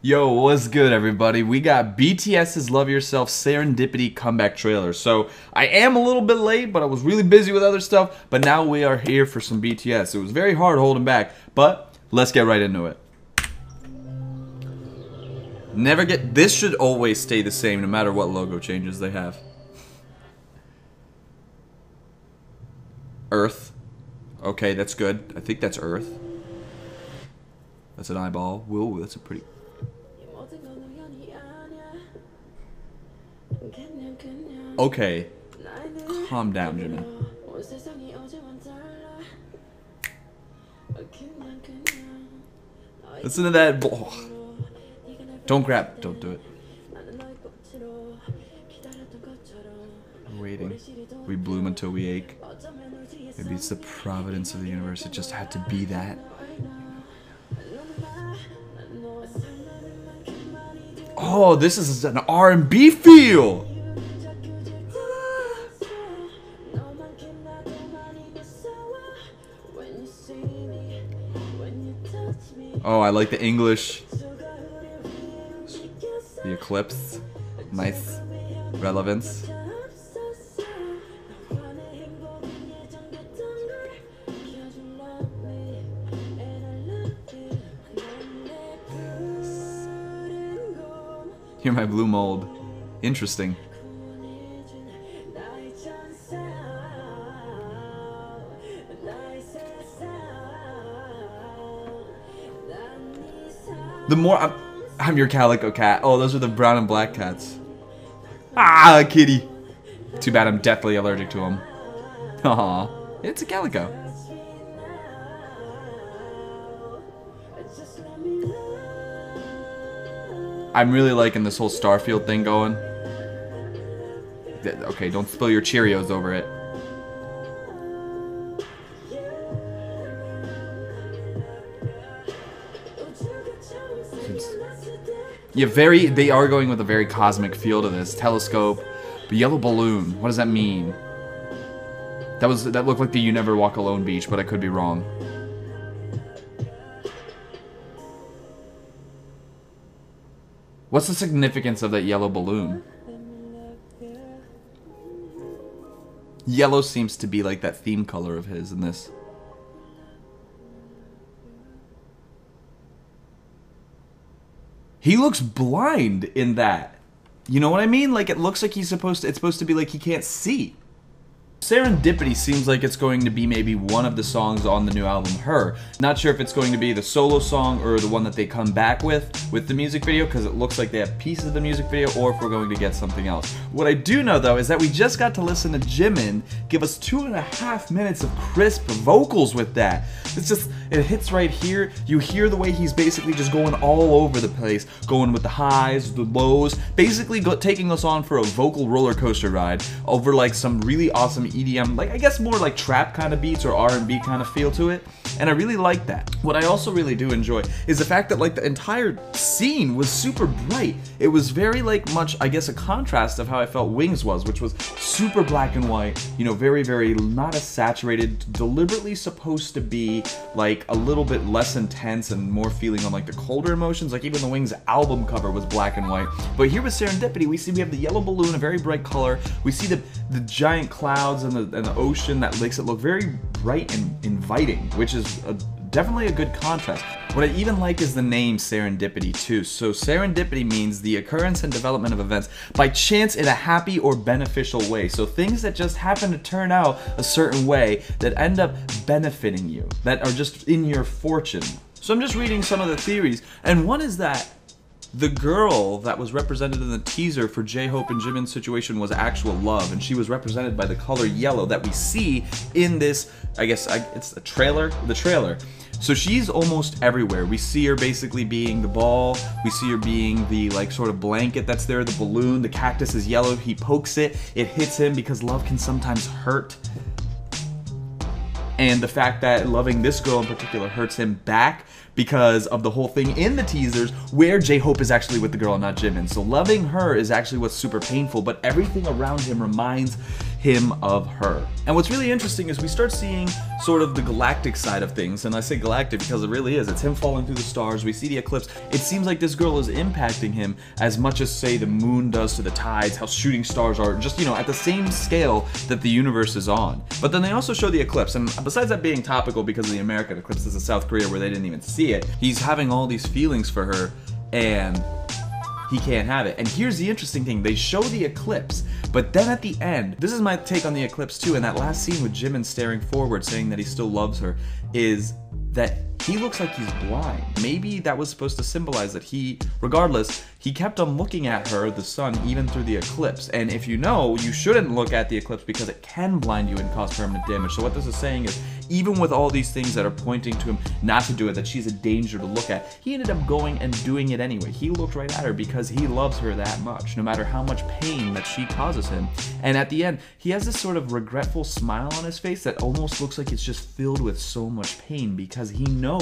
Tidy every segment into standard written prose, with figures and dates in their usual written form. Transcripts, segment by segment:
Yo, what's good, everybody? We got BTS's Love Yourself Serendipity comeback trailer. So, I am a little bit late, but I was really busy with other stuff. But now we are here for some BTS. It was very hard holding back, but let's get right into it. This should always stay the same no matter what logo changes they have. Earth. Okay, that's good. I think that's Earth. That's an eyeball. Whoa, that's a pretty... Okay, calm down, Jimmy. Listen to that. Don't grab. Don't do it. We're waiting. We bloom until we ache. Maybe it's the providence of the universe. It just had to be that. Oh, this is an R&B feel. Oh, I like the English. The eclipse. Nice relevance. You're my blue mold. Interesting. The more I'm your calico cat. Oh, those are the brown and black cats. Ah, kitty. Too bad I'm deathly allergic to them. Aw, it's a calico. I'm really liking this whole Starfield thing going. Okay, don't spill your Cheerios over it. Yeah, they are going with a very cosmic feel to this. Telescope, the yellow balloon. What does that mean? That looked like the You Never Walk Alone beach, but I could be wrong. What's the significance of that yellow balloon? Yellow seems to be like that theme color of his in this. He looks blind in that. You know what I mean? Like, it looks like it's supposed to be like he can't see. Serendipity seems like it's going to be maybe one of the songs on the new album, Her. Not sure if it's going to be the solo song or the one that they come back with the music video, because it looks like they have pieces of the music video, or if we're going to get something else. What I do know, though, is that we just got to listen to Jimin give us 2.5 minutes of crisp vocals with that. It's just, it hits right here. You hear the way he's basically just going all over the place, going with the highs, the lows, basically taking us on for a vocal roller coaster ride over like some really awesome EDM, like I guess more like trap kind of beats or R&B kind of feel to it, and I really like that. What I also really do enjoy is the fact that like the entire scene was super bright. It was very like much, I guess, a contrast of how I felt Wings was, which was super black and white, you know, very, very not as saturated, deliberately supposed to be like a little bit less intense and more feeling on like the colder emotions. Like even the Wings album cover was black and white, but here with Serendipity we have the yellow balloon, a very bright color. We see the giant clouds and the ocean that makes it look very bright and inviting, which is definitely a good contrast. What I even like is the name Serendipity too. So serendipity means the occurrence and development of events by chance in a happy or beneficial way. So things that just happen to turn out a certain way that end up benefiting you, that are just in your fortune. So I'm just reading some of the theories, and one is that the girl that was represented in the teaser for J-Hope and Jimin's situation was actual love, and she was represented by the color yellow that we see in this, it's the trailer? The trailer. So she's almost everywhere. We see her basically being the ball, we see her being the like sort of blanket that's there, the balloon, the cactus is yellow, he pokes it, it hits him because love can sometimes hurt. And the fact that loving this girl in particular hurts him back because of the whole thing in the teasers where J-Hope is actually with the girl and not Jimin. So loving her is actually what's super painful, but everything around him reminds him of her. And what's really interesting is we start seeing sort of the galactic side of things, and I say galactic because it really is. It's him falling through the stars. We see the eclipse. It seems like this girl is impacting him as much as, say, the moon does to the tides, how shooting stars are, just, you know, at the same scale that the universe is on. But then they also show the eclipse, and besides that being topical because of the American eclipse, this is South Korea where they didn't even see it, he's having all these feelings for her, and he can't have it. And here's the interesting thing, they show the eclipse, but then at the end, this is my take on the eclipse too, and that last scene with Jimin staring forward saying that he still loves her, is that he looks like he's blind. Maybe that was supposed to symbolize that he, regardless, he kept on looking at her, the sun, even through the eclipse. And if you know, you shouldn't look at the eclipse because it can blind you and cause permanent damage. So what this is saying is, even with all these things that are pointing to him not to do it, that she's a danger to look at, he ended up going and doing it anyway. He looked right at her because he loves her that much, no matter how much pain that she causes him. And at the end, he has this sort of regretful smile on his face that almost looks like it's just filled with so much pain because he knows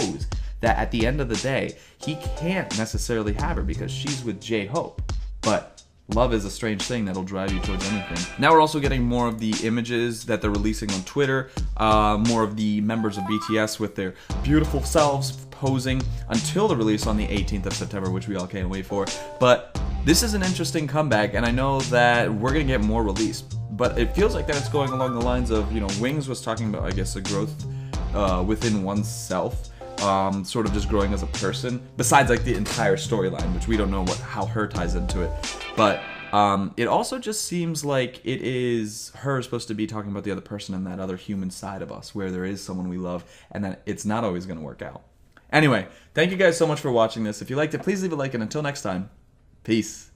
that at the end of the day, he can't necessarily have her because she's with J-Hope. But love is a strange thing that'll drive you towards anything. Now we're also getting more of the images that they're releasing on Twitter, more of the members of BTS with their beautiful selves posing until the release on the 18th of September, which we all can't wait for. But this is an interesting comeback, and I know that we're gonna get more released. But it feels like that it's going along the lines of, you know, Wings was talking about, I guess, a growth within oneself. Sort of just growing as a person, besides like the entire storyline, which we don't know how her ties into it. But it also just seems like it is her supposed to be talking about the other person and that other human side of us, where there is someone we love, and that it's not always going to work out. Anyway, thank you guys so much for watching this. If you liked it, please leave a like, and until next time, peace.